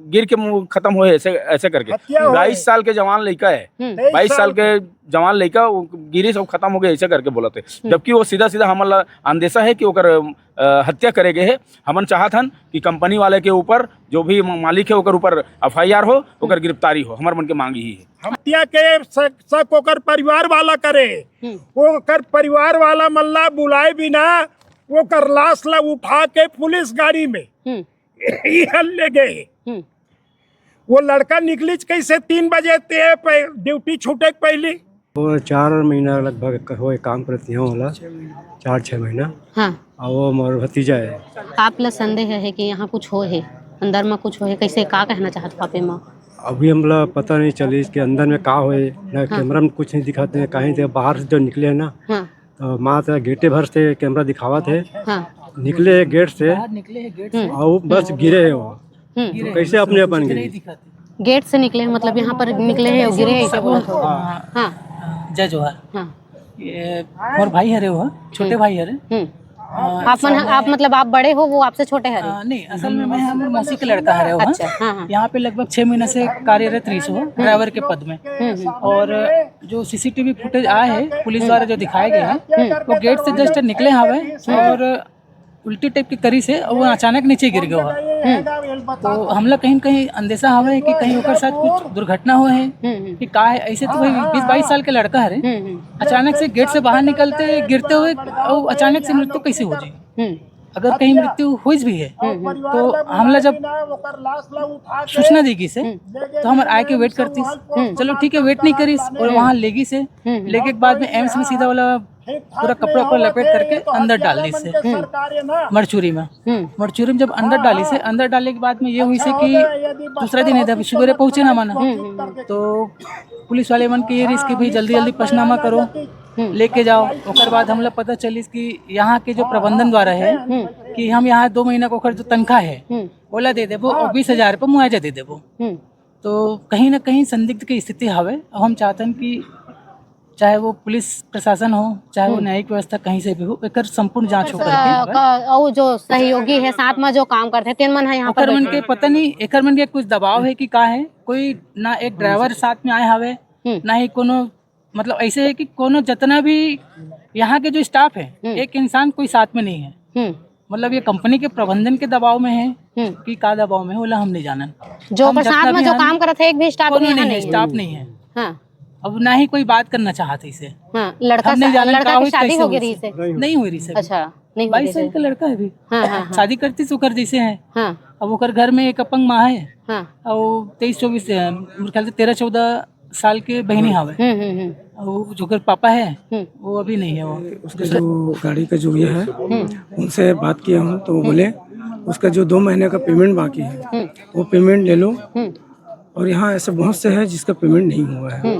गिर के खत्म हुए ऐसे ऐसे करके। 22 साल के जवान लड़का है, 22 साल के जवान लड़का गिरी सब खत्म हो गए ऐसे करके बोला थे। जबकि वो सीधा सीधा हमला अंदेशा है कि ओकर हत्या करे गए है। हमन चाहत हन कि कंपनी वाले के ऊपर जो भी मालिक है ओकर ऊपर FIR हो, ओकर गिरफ्तारी हो, हमार मन के मांगी ही है। हत्या के शक ओकर परिवार वाला करे, ओकर परिवार वाला मल्ला बुलाए बिना ओकर लाश ला उठा के पुलिस गाड़ी में ले गए। वो लड़का निकली कैसे 3 बजे ड्यूटी छूटे पहले। वो 4 महीना लगभग हो काम करती है, वाला 4-6 महीना। हाँ। और वो मोर भतीजा है। आप ला संदेह है कि यहाँ कुछ हो है, अंदर में कुछ हो है, कैसे का कहना चाहत पापे माँ? अभी हमला पता नहीं चली इसके अंदर में का होए ना। कैमरा में कुछ नहीं दिखाते हैं, कहीं से बाहर से जो निकले है ना। हाँ। तो माँ से गेटे भर से कैमरा दिखावा थे। हाँ। निकले गेट से और बस गिरे है वो। तो कैसे अपने अपन गिरे? गेट से निकले मतलब यहाँ पर निकले हैं गिरे हैं ऐसे बोला तो। हाँ। जय जोहार। हाँ। ये और भाई हरे वो छोटे भाई हरे। आप मतलब आप बड़े हो, वो आपसे छोटे हरे? नहीं, असल में मैं हमारे मौसी का लड़का हरे हो। अच्छा। हाँ। यहाँ पे लगभग 6 महीने से कार्यरत रही हो ड्राइवर के पद में। और जो CCTV फुटेज आए हैं पुलिस द्वारा जो दिखाए गए हैं, वो गेट से जस्ट निकले हवे और उल्टी टाइप की करी से वो अचानक नीचे गिर गया। तो हम लोग कहीं कहीं अंदेशा हवे कि कहीं ओकर साथ कुछ दुर्घटना हो है कि का है। ऐसे तो भाई 20-22 साल के लड़का है, अचानक से गेट से बाहर निकलते गिरते हुए और अचानक से मृत्यु कैसे हो जाए? अगर कहीं मृत्यु हुई भी है तो हमला जब सूचना देगी से तो हम आए के वेट करती। चलो ठीक है, वेट नहीं करी और वहाँ लेगी से लेके बाद में एम्स में सीधा वाला पूरा कपड़ा को लपेट करके अंदर डाल दी से मरचूरी में। मरचूरी में जब अंदर डाली से, अंदर डालने के बाद में ये हुई से कि दूसरा दिन है सुबह पहुंचे ना माना। तो पुलिस वाले मन के ये रिस्क भाई जल्दी जल्दी पंचनामा करो, लेके जाओ। ओकर बाद हमला पता चली कि यहाँ के जो प्रबंधन द्वारा है कि हम यहाँ 2 महीना को जो तनख्वाह है ओला दे देबो और 20,000 रुपये मुआवजा दे देबो। तो कहीं ना कहीं संदिग्ध की स्थिति हवे। हम चाहते हैं कि चाहे वो पुलिस प्रशासन हो, चाहे वो न्यायिक व्यवस्था कहीं से भी हो, एक संपूर्ण जांच हो करके और जो सहयोगी है साथ में जो काम करते हैं, 3 मन है यहाँ पर मन के पता नहीं एक मन के कुछ दबाव है कि का है। कोई ना एक ड्राइवर साथ में आए हवे, ना ही कोनो मतलब ऐसे है कि कोनो जितना भी यहाँ के जो स्टाफ है एक इंसान कोई साथ में नहीं है। मतलब ये कंपनी के प्रबंधन के दबाव में है कि का दबाव में है बोला हम नहीं जाना। जो साथ में जो काम कर रहे थे एक भी स्टाफ नहीं, स्टाफ नहीं है। हाँ। अब ना ही कोई बात करना चाहते इसे। हाँ। लड़का की शादी हो गई से नहीं हुई रही। अच्छा, नहीं 22 साल का लड़का है अभी। हाँ। शादी करती सुकर जैसे है। हाँ। अब ओकर घर में एक अपंग माँ है। हाँ। और 23-24 मेरे ख्याल से 13-14 साल के बहनी हावे। वो जो कर पापा है वो अभी नहीं है। वो उसका जो गाड़ी का जो ये है उनसे बात किया हूँ तो वो बोले उसका जो 2 महीने का पेमेंट बाकी है वो पेमेंट ले लो। और यहाँ ऐसे बहुत से है जिसका पेमेंट नहीं हुआ है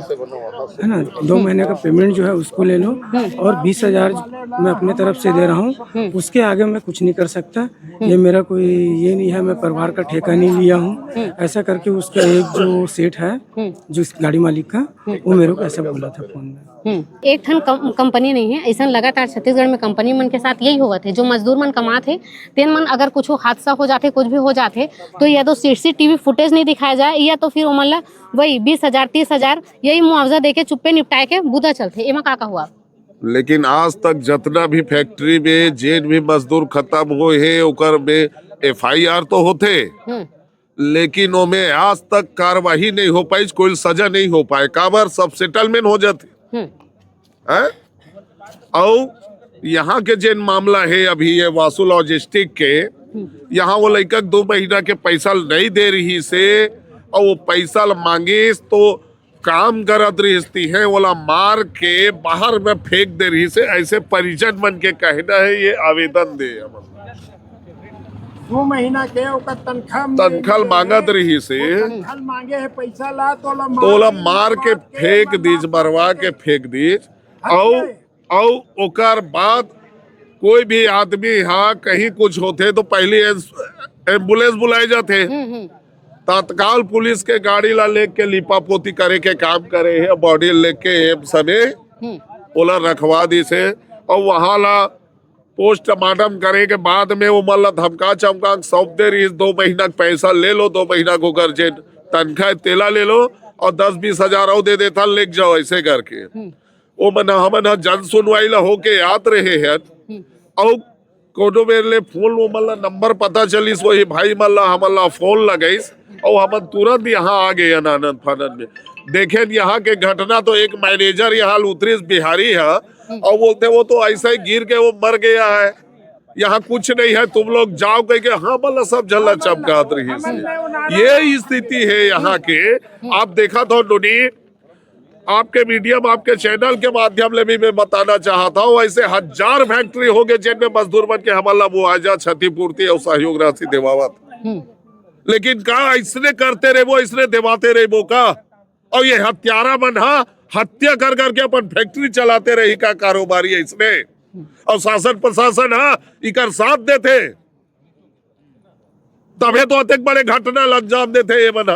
ना। 2 महीने का पेमेंट जो है उसको ले लो और 20,000 मैं अपने तरफ से दे रहा हूँ। उसके आगे मैं कुछ नहीं कर सकता। ये मेरा कोई ये नहीं है, मैं परिवार का ठेका नहीं लिया हूँ। ऐसा करके उसका एक जो सेठ है जो इस गाड़ी मालिक का, वो मेरे को ऐसा बोला था फोन में। एक ठन कंपनी नहीं है, ऐसा लगातार छत्तीसगढ़ में कंपनी मन के साथ यही हुआ थे। जो मजदूर मन कमाते हैं, तेन मन अगर कुछ हादसा हो जाते, कुछ भी हो जाते, तो या तो CCTV फुटेज नहीं दिखाया जाए या तो फिर मतलब वही 20,000 30,000 यही मुआवजा देके चुप्पे निपटाए के बुदा चलते। एमा का हुआ? लेकिन आज तक जितना भी फैक्ट्री में जेन भी मजदूर खत्म हुए है ओकर में FIR तो होते, लेकिन ओमे आज तक कार्रवाई नहीं हो पाई, कोई सजा नहीं हो पाए। काबर सब सेटलमेंट हो जाते है। और यहाँ के जेन मामला है अभी ये वासु लॉजिस्टिक के, यहाँ वो लड़का 2 महीना के पैसा नहीं दे रही से और वो पैसा मांगे तो काम करत रही है वाला मार के बाहर में फेंक दे रही से। ऐसे परिजन मन के कहना है ये आवेदन दे 2 महीना के तनख्वाह मांगत रही से मांगे है पैसा ला तोला मार के फेंक दीज, मरवा के फेंक दीज। और ओकर बाद कोई भी आदमी यहाँ कहीं कुछ होते तो पहले एम्बुलेंस बुलाए जाते, तत्काल पुलिस के गाड़ी ला लेके लिपा पोती करे के काम करे है। बॉडी लेके एम्स में ओला रखवा दी से और वहाँ ला पोस्टमार्टम करे के बाद में वो मतलब धमका चमका सौंप दे रही 2 महीना का पैसा ले लो, 2 महीना को गर्जेन तनख्वाह तेला ले लो और 10-20 हजार और दे देता ले जाओ ऐसे करके। वो मना हमन जन सुनवाई ला होके याद रहे हैं और कोनो मेरे लिए फोन वो मतलब नंबर पता चलिस वही भाई मल्ला हमला फोन लगाइस और हम तुरंत यहाँ आ गए आनंद फानंद में। देखे यहाँ के घटना तो एक मैनेजर यहाँ उतरी बिहारी है और बोलते वो तो ऐसा ही गिर के वो मर गया है, यहाँ कुछ नहीं है, तुम लोग जाओ कह के। हाँ मतलब सब झल्ला चमकात रही से ये स्थिति है यहाँ के। आप देखा तो नोनी आपके मीडियम आपके चैनल के माध्यम से भी मैं बताना चाहता हूँ ऐसे 1000 फैक्ट्री हो गए जिनमें मजदूर बन के हमारा मुआवजा क्षतिपूर्ति और सहयोग राशि देवावत, लेकिन कहा इसने करते रहे वो इसने देवाते रहे वो का। और ये हत्यारा मन हत्या कर करके अपन फैक्ट्री चलाते रही का कारोबारी है इसने और शासन प्रशासन इकर साथ देते तबे तो अतिक बड़े घटना अंजाम देते ये मन।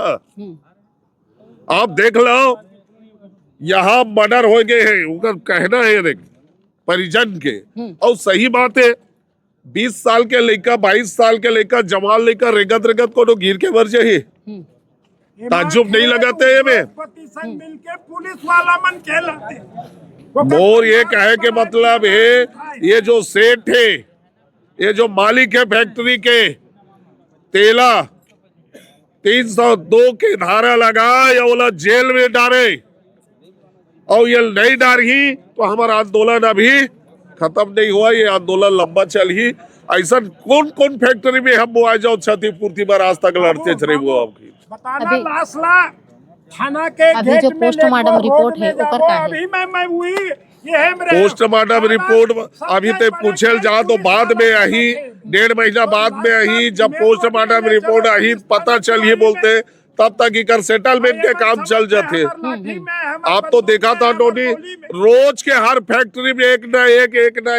आप देख लो यहाँ मर्डर हो गए हैं उनका कहना है देख परिजन के। और सही बात है 20 साल के लड़का 22 साल के लड़का जवान लड़का रेगत रेगत को तो गिर के मर जाए ताज्जुब नहीं लगाते ये में। मिलके पुलिस वाला मन खेलते मोर ये कहे के मतलब है ये जो सेठ है ये जो मालिक है फैक्ट्री के तेला 302 के धारा लगाए या बोला जेल में डाले और ये नहीं डाली तो हमारा आंदोलन अभी खत्म नहीं हुआ, ये आंदोलन लंबा चल ही। ऐसा कौन कौन फैक्ट्री में हम मुआवजा क्षतिपूर्ति पर आज तक लड़ते रहे वो आपकी बताना लाशला थाना के अभी जो पोस्टमार्टम रिपोर्ट है ऊपर का है। अभी मैं हुई ये है मेरे पोस्टमार्टम रिपोर्ट अभी तक पूछल जा तो बाद में आई 1.5 महीना बाद में आई। जब पोस्टमार्टम रिपोर्ट आई पता चलिए बोलते तब तक इकर सेटलमेंट के काम चल जाते। आप तो देखा था टोनी रोज के हर फैक्ट्री में एक ना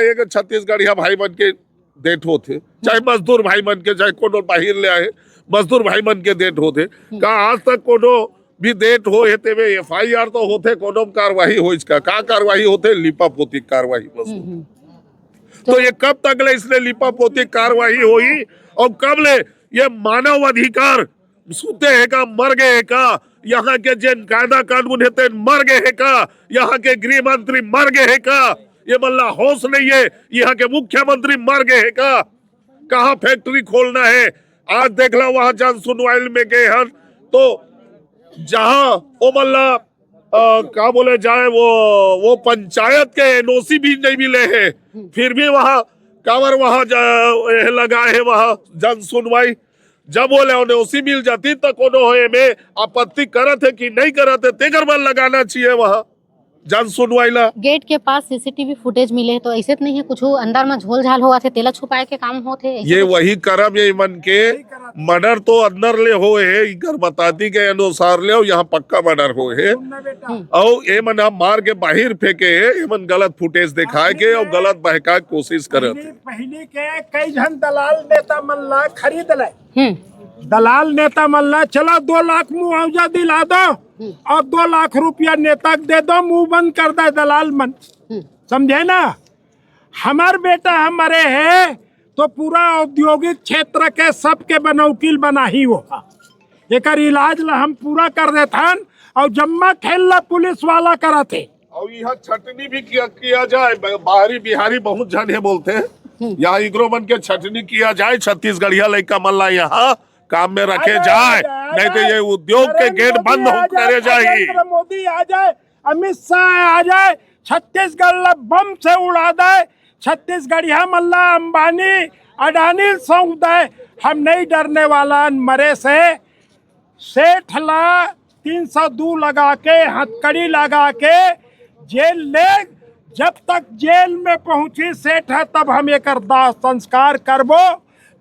एक छत्तीसगढ़िया भाई बन के डेथ होते, चाहे मजदूर भाई बन के चाहे कोनो बाहर ले आए मजदूर भाई बन के डेथ होते। का आज तक कोनो भी डेथ हो हेते में FIR तो होते कोनो कार्रवाई हो इसका का कार्रवाई होते लिपा पोती कार्रवाई बस। तो ये कब तक ले इसने लिपा पोती कार्रवाई हुई और कब ले ये मानव अधिकार सुते है का मर गए है का, यहाँ के जिन कायदा कानून है मर गए है का, यहाँ के गृह मंत्री मर गए है का, ये मल्ला होश नहीं है, यहाँ के मुख्यमंत्री मर गए है का, कहाँ फैक्ट्री खोलना है। आज देख लो वहां जन सुनवाई में गए हैं तो जहाँ वो मल्ला क्या बोले जाए वो पंचायत के NOC भी नहीं मिले हैं, फिर भी वहाँ कावर वहां लगाए है वहां जन सुनवाई। जब बोले NOC मिल जाती तो कोनो में आपत्ति करत है कि नहीं करत है तेकर मन लगाना चाहिए वहाँ जन सुनवाई ला। गेट के पास CCTV फुटेज मिले तो ऐसे तो नहीं है कुछ अंदर में झोल झाल हुआ थे तेला छुपाए के काम होते ये वही करम ये मन के मर्डर तो अंदर ले हो है इकर बताती के अनुसार ले यहाँ पक्का मर्डर हो है और ये मन मार के बाहर फेंके है ये मन गलत फुटेज दिखाए के और गलत बहका कोशिश करे थे। पहले के कई जन दलाल नेता मल्ला खरीद ले दलाल नेता मल्ला चला 2 लाख मुआवजा दिला दो और 2 लाख रुपया नेता दे दो मुंह बंद कर दे दलाल मन, समझे ना। हमार बेटा हमारे है तो पूरा औद्योगिक क्षेत्र के सबके बनौकील बना ही होगा, एक इलाज ला हम पूरा कर देथन और जम्मा खेल ला पुलिस वाला करा थे। और यहाँ छटनी भी किया जाए, बाहरी बिहारी बहुत जन है बोलते हैं यहाँ इग्रोमन के छटनी किया जाए, छत्तीसगढ़िया लड़का मल्ला यहाँ काम में रखे जाए नहीं तो ये उद्योग के गेट बंद हो करे जाए। मोदी आ जाए, अमित शाह आ जाए, छत्तीसगढ़ बम से उड़ा दे, छत्तीसगढ़िया मल्ला अंबानी अडानी सौंप दे, हम नहीं डरने वाला मरे से। सेठ ला 302 लगा के हथकड़ी लगा के जेल ले, जब तक जेल में पहुंची सेठ है तब हम एक दाह संस्कार करबो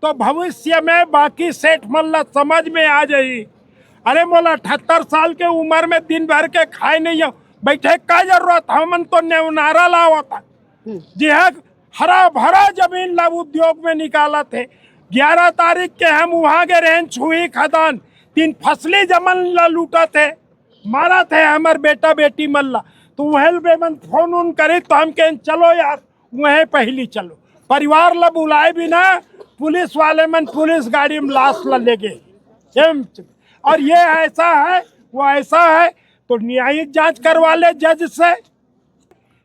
तो भविष्य में बाकी सेठ मल्ला समझ में आ जाई। अरे मोला 78 साल के उम्र में दिन भर के खाए नहीं हो बैठे का जरूरत, हमन तो नेवनारा लावता जी है हरा भरा जमीन ला उद्योग में निकाला थे। 11 तारीख के हम वहाँ के रहन छुई खदान 3 फसली जमन ला लूटा थे, मारा थे हमार बेटा बेटी मल्ला। तो वह बेमन फोन उन करे तो हम कहें चलो यार वह पहली चलो परिवार ला बुलाए बिना पुलिस वाले मन पुलिस गाड़ी में लाश ला ले गए। और ये ऐसा है वो ऐसा है तो न्यायिक जांच करवा ले जज से।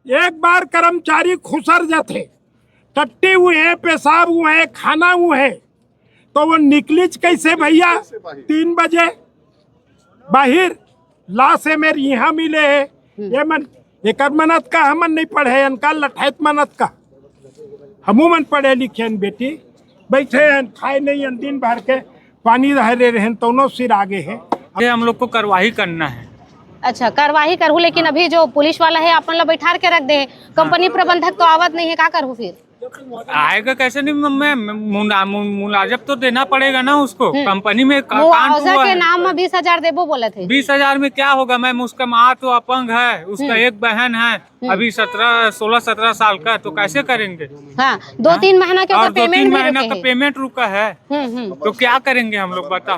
एक बार कर्मचारी खुसर जाते, टट्टी हुए हैं, पेशाब हुए हैं, खाना हुए हैं, तो वो निकलीच कैसे भैया? 3 बजे बाहर लाश है मेरी यहाँ मिले है। ये मन एक मनत का हमन नहीं पढ़े, इनका लठैत मनत का हमू मन पढ़े लिखे हैं। बेटी बैठे हैं, खाए नहीं हैं, दिन भर के पानी रहे रहन दोनों सिर आगे है। ये हम लोग को कार्रवाई करना है। अच्छा कार्रवाई करूँ, लेकिन अभी जो पुलिस वाला है अपन लोग बैठा के रख दे, कंपनी प्रबंधक तो आवत नहीं है, क्या करूँ फिर? आएगा कैसे? नहीं, मैं मुलाजब तो देना पड़ेगा ना उसको। कंपनी में कांड मुआवजा हुआ के है। नाम में 20,000 देबो बोले थे। 20,000 में क्या होगा मैम? उसका माँ तो अपंग है, उसका एक बहन है अभी 16-17 साल का, तो कैसे करेंगे? हाँ 2-3 महीना के और ऊपर 2-3 पेमेंट भी महीना रुके का हैं। पेमेंट रुका है, तो क्या करेंगे हम लोग बता?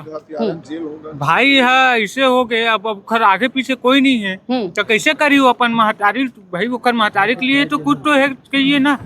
भाई है इसे हो गए, अब खर आगे पीछे कोई नहीं है तो कैसे करी? अपन महतारी भाई, वो महतारी के लिए तो कुछ तो है कहिए ना।